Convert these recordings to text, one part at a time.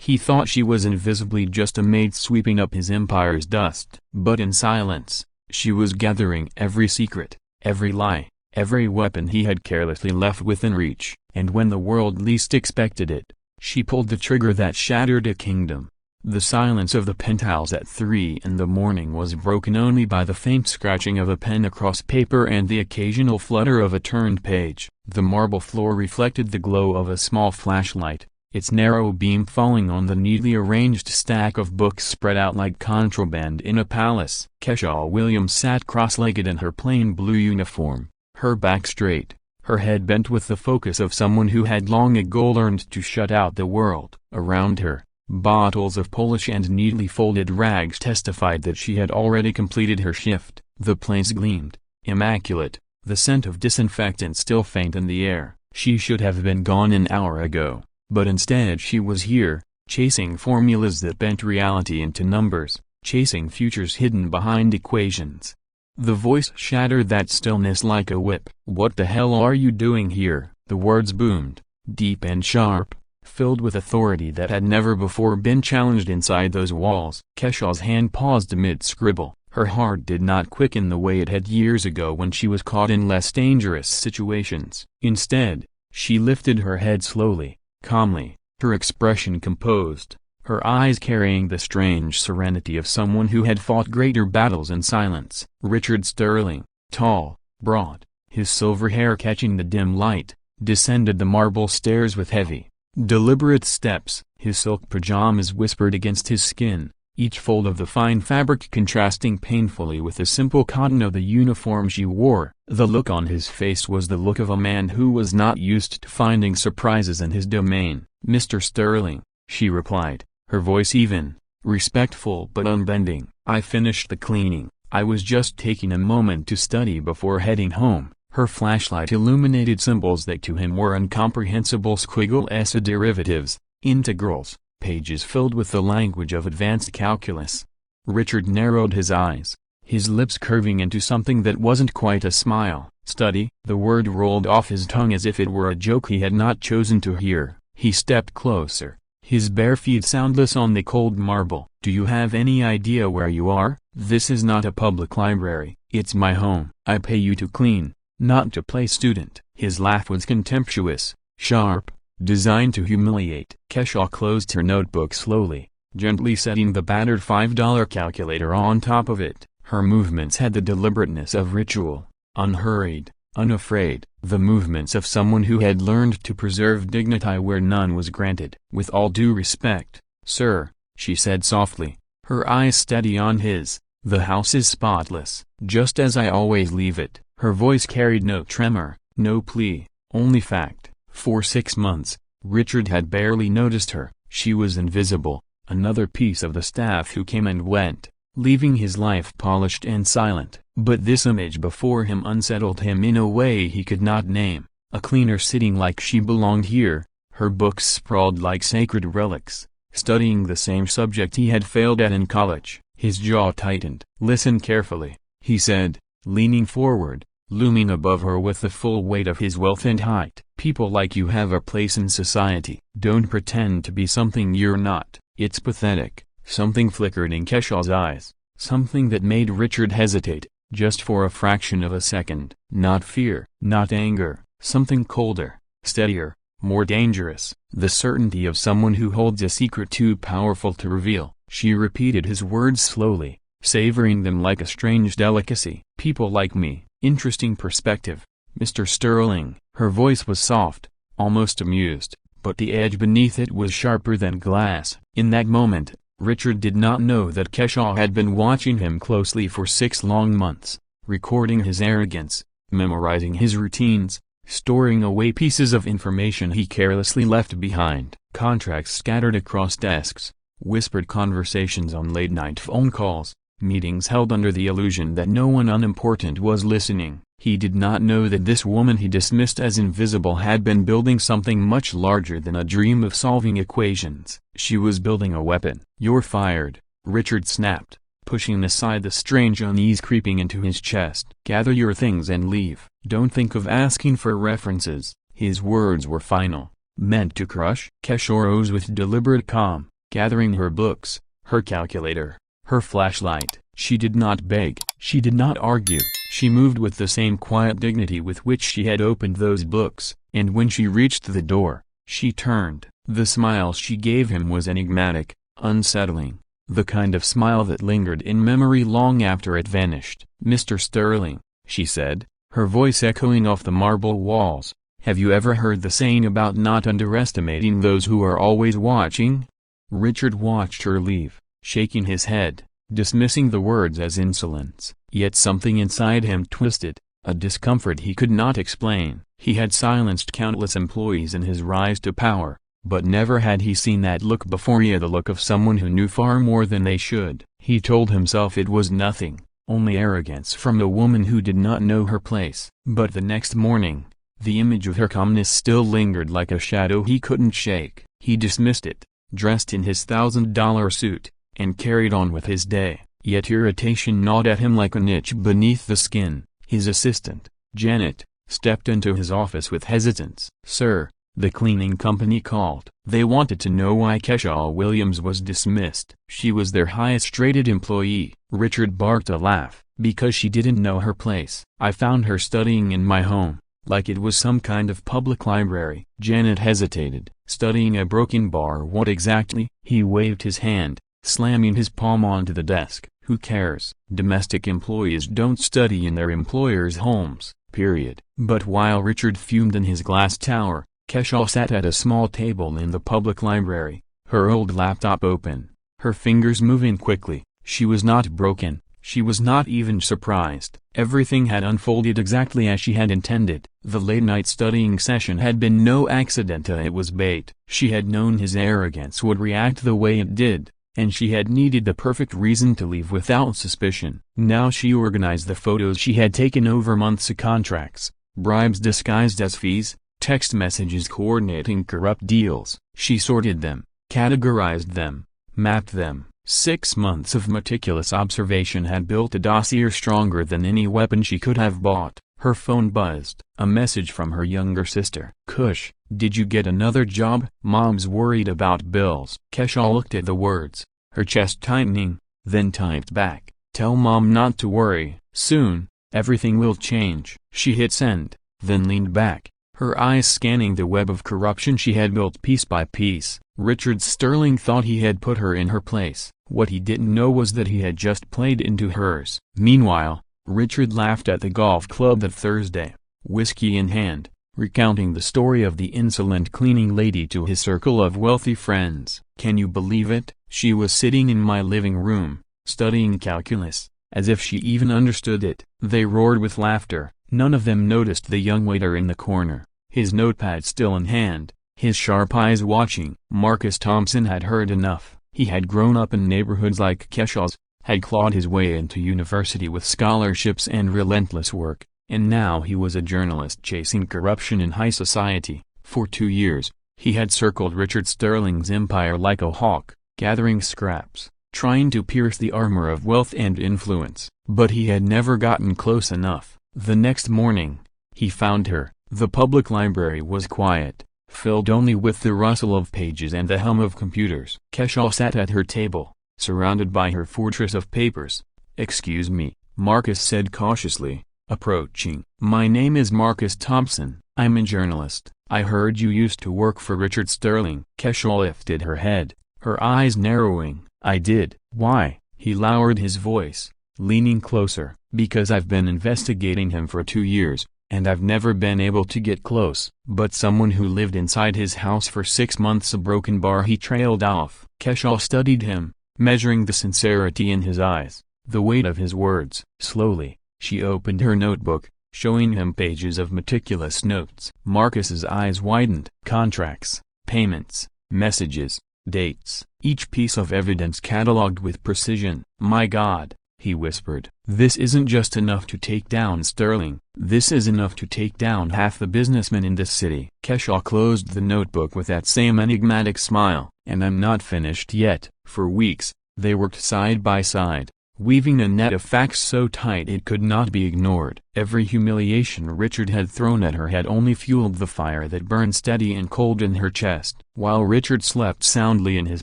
He thought she was invisibly just a maid sweeping up his empire's dust. But in silence, she was gathering every secret, every lie, every weapon he had carelessly left within reach. And when the world least expected it, she pulled the trigger that shattered a kingdom. The silence of the penthouse at 3 in the morning was broken only by the faint scratching of a pen across paper and the occasional flutter of a turned page. The marble floor reflected the glow of a small flashlight, its narrow beam falling on the neatly arranged stack of books spread out like contraband in a palace. Kesha Williams sat cross-legged in her plain blue uniform, her back straight, her head bent with the focus of someone who had long ago learned to shut out the world. Around her, bottles of Polish and neatly folded rags testified that she had already completed her shift. The place gleamed, immaculate, the scent of disinfectant still faint in the air. She should have been gone an hour ago, but instead she was here, chasing formulas that bent reality into numbers, chasing futures hidden behind equations. The voice shattered that stillness like a whip. "What the hell are you doing here?" The words boomed, deep and sharp, filled with authority that had never before been challenged inside those walls. Kesha's hand paused amid scribble. Her heart did not quicken the way it had years ago when she was caught in less dangerous situations. Instead, she lifted her head slowly, calmly, her expression composed, her eyes carrying the strange serenity of someone who had fought greater battles in silence. Richard Sterling, tall, broad, his silver hair catching the dim light, descended the marble stairs with heavy, deliberate steps. His silk pajamas whispered against his skin, each fold of the fine fabric contrasting painfully with the simple cotton of the uniform she wore. The look on his face was the look of a man who was not used to finding surprises in his domain. "Mr. Sterling," she replied, her voice even, respectful but unbending. "I finished the cleaning. I was just taking a moment to study before heading home." Her flashlight illuminated symbols that to him were incomprehensible: squiggle-s derivatives, integrals, pages filled with the language of advanced calculus. Richard narrowed his eyes, his lips curving into something that wasn't quite a smile. "Study?" The word rolled off his tongue as if it were a joke he had not chosen to hear. He stepped closer, his bare feet soundless on the cold marble. "Do you have any idea where you are? This is not a public library. It's my home. I pay you to clean, not to play student." His laugh was contemptuous, sharp, designed to humiliate. Kesha closed her notebook slowly, gently setting the battered $5 calculator on top of it. Her movements had the deliberateness of ritual, unhurried, unafraid, the movements of someone who had learned to preserve dignity where none was granted. "With all due respect, sir," she said softly, her eyes steady on his, "the house is spotless, just as I always leave it." Her voice carried no tremor, no plea, only fact. For 6 months, Richard had barely noticed her. She was invisible, another piece of the staff who came and went, leaving his life polished and silent. But this image before him unsettled him in a way he could not name. A cleaner sitting like she belonged here, her books sprawled like sacred relics, studying the same subject he had failed at in college. His jaw tightened. "Listen carefully," he said, leaning forward, looming above her with the full weight of his wealth and height. "People like you have a place in society. Don't pretend to be something you're not. It's pathetic." Something flickered in Kesha's eyes, something that made Richard hesitate, just for a fraction of a second. Not fear, not anger, something colder, steadier, more dangerous. The certainty of someone who holds a secret too powerful to reveal. She repeated his words slowly, savoring them like a strange delicacy. "People like me. Interesting perspective, Mr. Sterling." Her voice was soft, almost amused, but the edge beneath it was sharper than glass. In that moment, Richard did not know that Kesha had been watching him closely for 6 long months, recording his arrogance, memorizing his routines, storing away pieces of information he carelessly left behind. Contracts scattered across desks, whispered conversations on late-night phone calls, meetings held under the illusion that no one unimportant was listening. He did not know that this woman he dismissed as invisible had been building something much larger than a dream of solving equations. She was building a weapon. "You're fired," Richard snapped, pushing aside the strange unease creeping into his chest. "Gather your things and leave. Don't think of asking for references." His words were final, meant to crush. Kesha rose with deliberate calm, gathering her books, her calculator, her flashlight. She did not beg. She did not argue. She moved with the same quiet dignity with which she had opened those books, and when she reached the door, she turned. The smile she gave him was enigmatic, unsettling, the kind of smile that lingered in memory long after it vanished. "Mr. Sterling," she said, her voice echoing off the marble walls, "have you ever heard the saying about not underestimating those who are always watching?" Richard watched her leave, shaking his head, dismissing the words as insolence. Yet something inside him twisted, a discomfort he could not explain. He had silenced countless employees in his rise to power, but never had he seen that look before. He had the look of someone who knew far more than they should. He told himself it was nothing, only arrogance from a woman who did not know her place. But the next morning, the image of her calmness still lingered like a shadow he couldn't shake. He dismissed it, dressed in his $1,000 suit, and carried on with his day. Yet irritation gnawed at him like an itch beneath the skin. His assistant, Janet, stepped into his office with hesitance. "Sir," the cleaning company called. They wanted to know why Kesha Williams was dismissed. She was their highest-rated employee. Richard barked a laugh. "Because she didn't know her place. I found her studying in my home, like it was some kind of public library." Janet hesitated. "Studying a broken bar? What exactly?" He waved his hand, slamming his palm onto the desk. "Who cares? Domestic employees don't study in their employers' homes, period." But while Richard fumed in his glass tower, Kesha sat at a small table in the public library, her old laptop open, her fingers moving quickly. She was not broken, she was not even surprised. Everything had unfolded exactly as she had intended. The late-night studying session had been no accident, it was bait. She had known his arrogance would react the way it did, and she had needed the perfect reason to leave without suspicion. Now she organized the photos she had taken over months of contracts, bribes disguised as fees, text messages coordinating corrupt deals. She sorted them, categorized them, mapped them. 6 months of meticulous observation had built a dossier stronger than any weapon she could have bought. Her phone buzzed. A message from her younger sister. "Kush, did you get another job? Mom's worried about bills." Kesha looked at the words, her chest tightening, then typed back, "Tell Mom not to worry. Soon, everything will change." She hit send, then leaned back, her eyes scanning the web of corruption she had built piece by piece. Richard Sterling thought he had put her in her place. What he didn't know was that he had just played into hers. Meanwhile, Richard laughed at the golf club that Thursday, whiskey in hand, recounting the story of the insolent cleaning lady to his circle of wealthy friends. "Can you believe it? She was sitting in my living room, studying calculus, as if she even understood it." They roared with laughter. None of them noticed the young waiter in the corner, his notepad still in hand, his sharp eyes watching. Marcus Thompson had heard enough. He had grown up in neighborhoods like Kesha's, had clawed his way into university with scholarships and relentless work, and now he was a journalist chasing corruption in high society. For 2 years, he had circled Richard Sterling's empire like a hawk, gathering scraps, trying to pierce the armor of wealth and influence. But he had never gotten close enough. The next morning, he found her. The public library was quiet, filled only with the rustle of pages and the hum of computers. Kesha sat at her table, surrounded by her fortress of papers. "Excuse me," Marcus said cautiously, approaching. "My name is Marcus Thompson. I'm a journalist. I heard you used to work for Richard Sterling." Kesha lifted her head, her eyes narrowing. "I did." "Why?" He lowered his voice, leaning closer. "Because I've been investigating him for 2 years, and I've never been able to get close." "But someone who lived inside his house for 6 months." A broken bar, he trailed off. Kesha studied him, measuring the sincerity in his eyes, the weight of his words. Slowly, she opened her notebook, showing him pages of meticulous notes. Marcus's eyes widened. Contracts, payments, messages, dates, each piece of evidence catalogued with precision. "My God," he whispered. "This isn't just enough to take down Sterling. This is enough to take down half the businessmen in this city." Kesha closed the notebook with that same enigmatic smile. "And I'm not finished yet." For weeks, they worked side by side, weaving a net of facts so tight it could not be ignored. Every humiliation Richard had thrown at her had only fueled the fire that burned steady and cold in her chest. While Richard slept soundly in his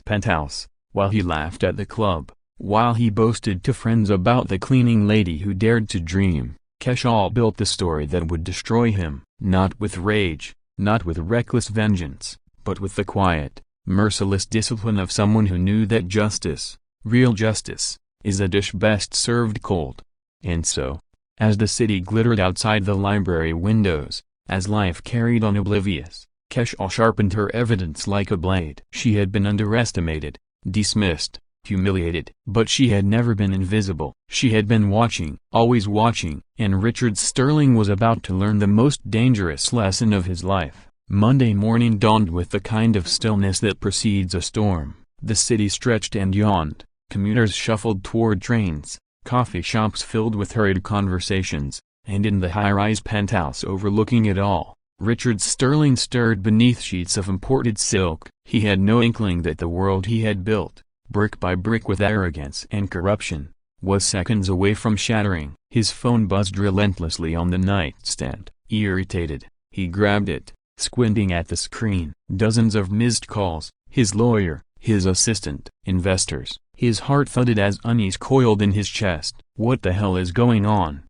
penthouse, while he laughed at the club, while he boasted to friends about the cleaning lady who dared to dream, Kesha built the story that would destroy him. Not with rage, not with reckless vengeance, but with the quiet, merciless discipline of someone who knew that justice, real justice, is a dish best served cold. And so, as the city glittered outside the library windows, as life carried on oblivious, Kesha sharpened her evidence like a blade. She had been underestimated, dismissed, humiliated. But she had never been invisible. She had been watching, always watching, and Richard Sterling was about to learn the most dangerous lesson of his life. Monday morning dawned with the kind of stillness that precedes a storm. The city stretched and yawned, commuters shuffled toward trains, coffee shops filled with hurried conversations, and in the high-rise penthouse overlooking it all, Richard Sterling stirred beneath sheets of imported silk. He had no inkling that the world he had built, brick by brick with arrogance and corruption, was seconds away from shattering. His phone buzzed relentlessly on the nightstand. Irritated, he grabbed it, squinting at the screen. Dozens of missed calls, his lawyer, his assistant, investors. His heart thudded as unease coiled in his chest. What the hell is going on?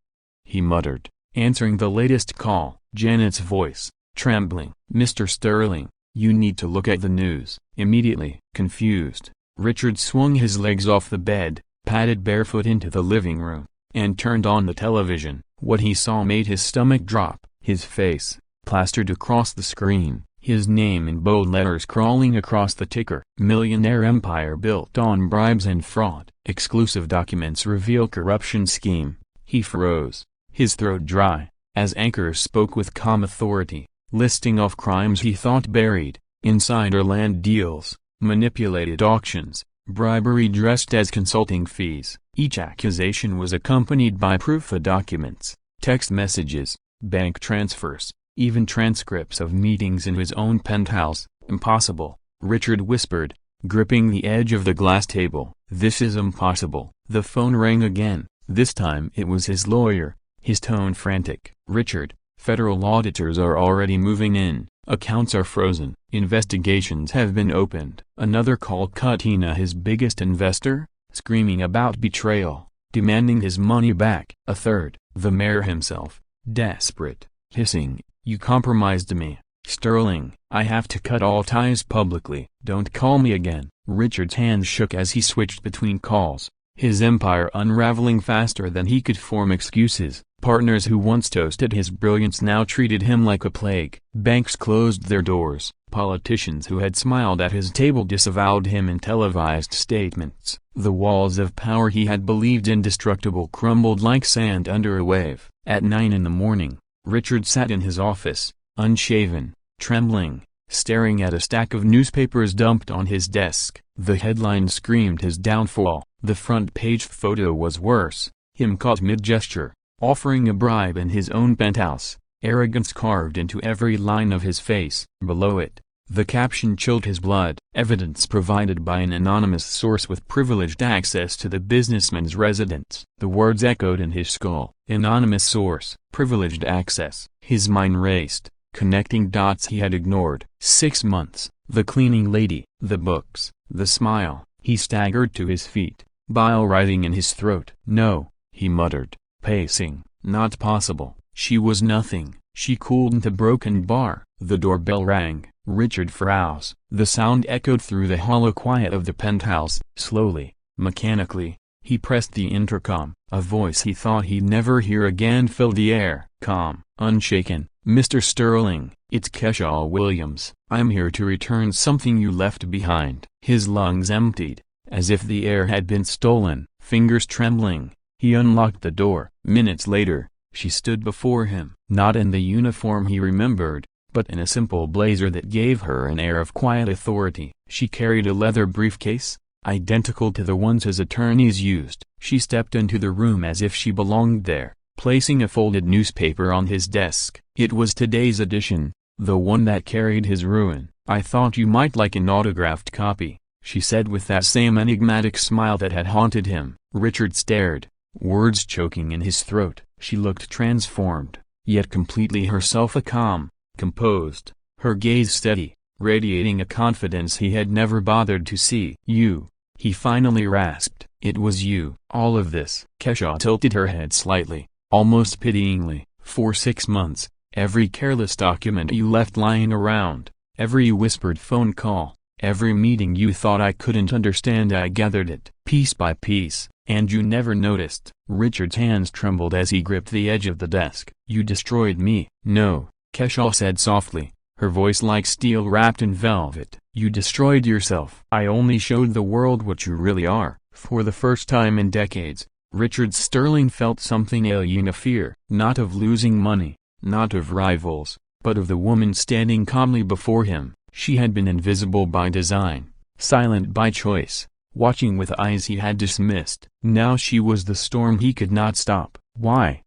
He muttered, answering the latest call. Janet's voice, trembling. Mr. Sterling, you need to look at the news, immediately. Confused, Richard swung his legs off the bed, padded barefoot into the living room, and turned on the television. What he saw made his stomach drop. His face, plastered across the screen, his name in bold letters crawling across the ticker. Millionaire empire built on bribes and fraud. Exclusive documents reveal corruption scheme. He froze, his throat dry, as anchors spoke with calm authority, listing off crimes he thought buried: insider land deals, manipulated auctions, bribery dressed as consulting fees. Each accusation was accompanied by proof of documents, text messages, bank transfers, even transcripts of meetings in his own penthouse. Impossible, Richard whispered, gripping the edge of the glass table. This is impossible. The phone rang again. This time it was his lawyer, his tone frantic. Richard, federal auditors are already moving in. Accounts are frozen. Investigations have been opened. Another call cut. Tina, his biggest investor, screaming about betrayal, demanding his money back. A third, the mayor himself, desperate, hissing, "You compromised me, Sterling. I have to cut all ties publicly. Don't call me again." Richard's hands shook as he switched between calls, his empire unraveling faster than he could form excuses. Partners who once toasted his brilliance now treated him like a plague. Banks closed their doors. Politicians who had smiled at his table disavowed him in televised statements. The walls of power he had believed indestructible crumbled like sand under a wave. At 9 in the morning, Richard sat in his office, unshaven, trembling, staring at a stack of newspapers dumped on his desk. The headline screamed his downfall. The front page photo was worse, him caught mid-gesture, offering a bribe in his own penthouse, arrogance carved into every line of his face. Below it, the caption chilled his blood. Evidence provided by an anonymous source with privileged access to the businessman's residence. The words echoed in his skull. Anonymous source, privileged access. His mind raced, connecting dots he had ignored. 6 months, the cleaning lady, the books, the smile. He staggered to his feet, bile rising in his throat. "No," he muttered, pacing. "Not possible." She was nothing. She cooled into broken bar. The doorbell rang. Richard froze. The sound echoed through the hollow quiet of the penthouse. Slowly, mechanically, he pressed the intercom. A voice he thought he'd never hear again filled the air. Calm, unshaken. "Mr. Sterling, it's Kesha Williams. I'm here to return something you left behind." His lungs emptied, as if the air had been stolen. Fingers trembling, he unlocked the door. Minutes later, she stood before him. Not in the uniform he remembered, but in a simple blazer that gave her an air of quiet authority. She carried a leather briefcase, identical to the ones his attorneys used. She stepped into the room as if she belonged there, placing a folded newspaper on his desk. It was today's edition, the one that carried his ruin. "I thought you might like an autographed copy," she said with that same enigmatic smile that had haunted him. Richard stared, words choking in his throat. She looked transformed, yet completely herself, a calm, composed, her gaze steady, radiating a confidence he had never bothered to see. "You," he finally rasped. "It was you." "All of this." Kesha tilted her head slightly, almost pityingly. "For 6 months, every careless document you left lying around, every whispered phone call, every meeting you thought I couldn't understand, I gathered it, piece by piece, and you never noticed." Richard's hands trembled as he gripped the edge of the desk. "You destroyed me." "No," Kesha said softly, her voice like steel wrapped in velvet. "You destroyed yourself. I only showed the world what you really are." For the first time in decades, Richard Sterling felt something alien, a fear, not of losing money, not of rivals, but of the woman standing calmly before him. She had been invisible by design, silent by choice, watching with eyes he had dismissed. Now she was the storm he could not stop. "Why?"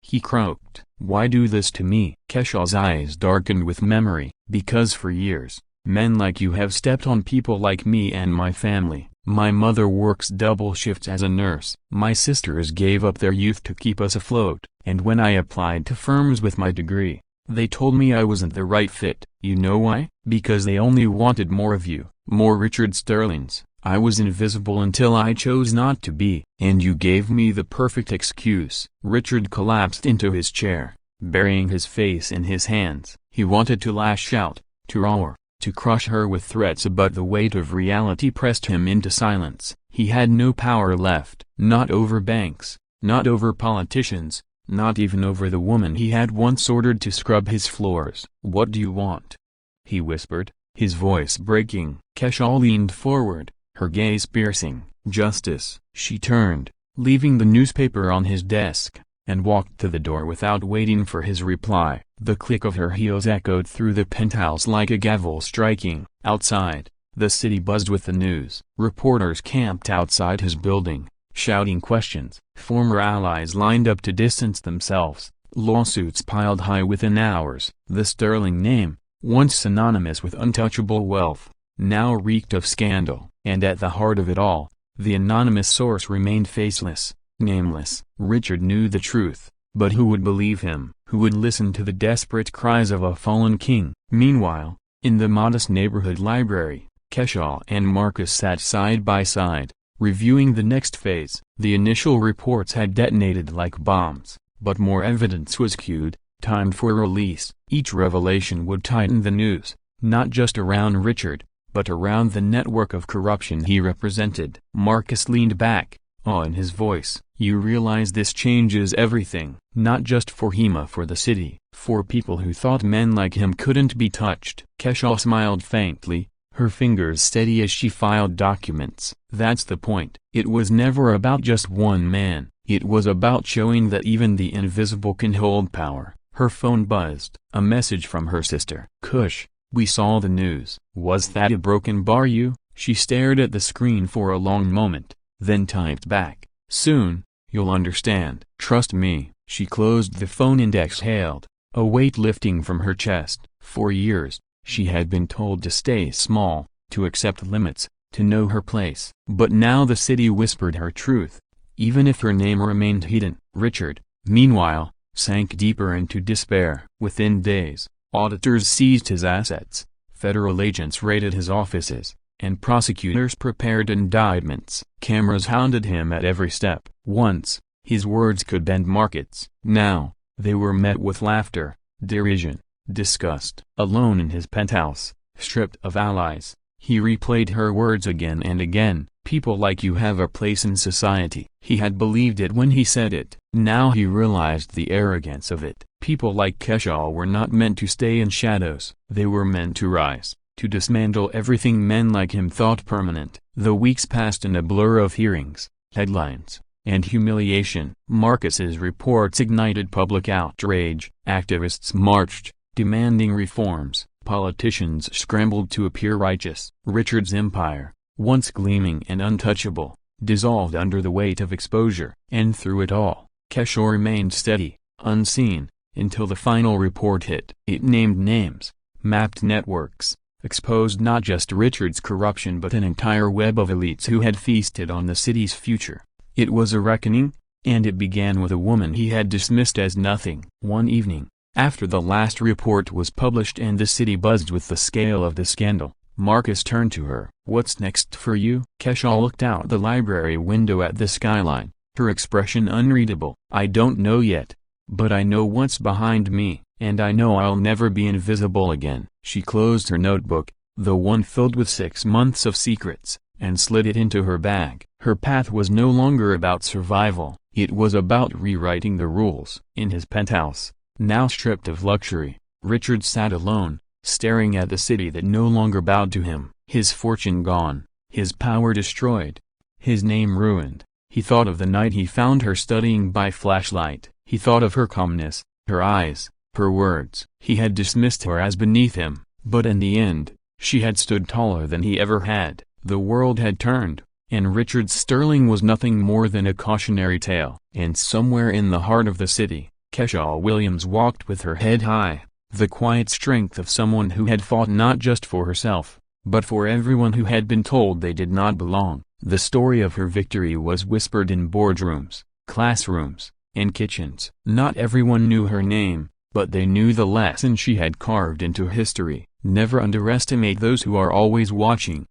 he croaked. "Why do this to me?" Kesha's eyes darkened with memory. "Because for years, men like you have stepped on people like me and my family. My mother works double shifts as a nurse. My sisters gave up their youth to keep us afloat. And when I applied to firms with my degree, they told me I wasn't the right fit. You know why? Because they only wanted more of you, more Richard Sterlings. I was invisible until I chose not to be. And you gave me the perfect excuse." Richard collapsed into his chair, burying his face in his hands. He wanted to lash out, to roar, to crush her with threats, but the weight of reality pressed him into silence. He had no power left, not over banks, not over politicians, not even over the woman he had once ordered to scrub his floors. "What do you want?" he whispered, his voice breaking. Kesha leaned forward, her gaze piercing. "Justice." She turned, leaving the newspaper on his desk, and walked to the door without waiting for his reply. The click of her heels echoed through the penthouse like a gavel striking. Outside, the city buzzed with the news. Reporters camped outside his building, shouting questions. Former allies lined up to distance themselves. Lawsuits piled high within hours. The Sterling name, once synonymous with untouchable wealth, now reeked of scandal. And at the heart of it all, the anonymous source remained faceless, nameless. Richard knew the truth, but who would believe him? Who would listen to the desperate cries of a fallen king? Meanwhile, in the modest neighborhood library, Kesha and Marcus sat side by side, reviewing the next phase. The initial reports had detonated like bombs, but more evidence was queued, timed for release. Each revelation would tighten the news, not just around Richard, but around the network of corruption he represented. Marcus leaned back, awe in his voice. "You realize this changes everything, not just for Hema, for the city, for people who thought men like him couldn't be touched." Kesha smiled faintly, her fingers steady as she filed documents. "That's the point. It was never about just one man, it was about showing that even the invisible can hold power." Her phone buzzed. A message from her sister. "Kush, we saw the news." "Was that a broken bar you?" She stared at the screen for a long moment, then typed back, "Soon, you'll understand. Trust me." She closed the phone and exhaled, a weight lifting from her chest. For years, she had been told to stay small, to accept limits, to know her place. But now the city whispered her truth, even if her name remained hidden. Richard, meanwhile, sank deeper into despair. Within days, auditors seized his assets, federal agents raided his offices, and prosecutors prepared indictments. Cameras hounded him at every step. Once, his words could bend markets. Now, they were met with laughter, derision, disgust. Alone in his penthouse, stripped of allies, he replayed her words again and again. "People like you have a place in society." He had believed it when he said it. Now he realized the arrogance of it. People like Kesha were not meant to stay in shadows. They were meant to rise, to dismantle everything men like him thought permanent. The weeks passed in a blur of hearings, headlines, and humiliation. Marcus's reports ignited public outrage. Activists marched, demanding reforms. Politicians scrambled to appear righteous. Richard's empire, once gleaming and untouchable, dissolved under the weight of exposure. And through it all, Kesha remained steady, unseen, until the final report hit. It named names, mapped networks, exposed not just Richard's corruption but an entire web of elites who had feasted on the city's future. It was a reckoning, and it began with a woman he had dismissed as nothing. One evening, after the last report was published and the city buzzed with the scale of the scandal, Marcus turned to her. "What's next for you?" Kesha looked out the library window at the skyline, her expression unreadable. "I don't know yet, but I know what's behind me, and I know I'll never be invisible again." She closed her notebook, the one filled with 6 months of secrets, and slid it into her bag. Her path was no longer about survival, it was about rewriting the rules. In his penthouse, now stripped of luxury, Richard sat alone, staring at the city that no longer bowed to him. His fortune gone, his power destroyed, his name ruined. He thought of the night he found her studying by flashlight. He thought of her calmness, her eyes, her words. He had dismissed her as beneath him, but in the end, she had stood taller than he ever had. The world had turned, and Richard Sterling was nothing more than a cautionary tale. And somewhere in the heart of the city, Kesha Williams walked with her head high, the quiet strength of someone who had fought not just for herself, but for everyone who had been told they did not belong. The story of her victory was whispered in boardrooms, classrooms, and kitchens. Not everyone knew her name, but they knew the lesson she had carved into history. Never underestimate those who are always watching.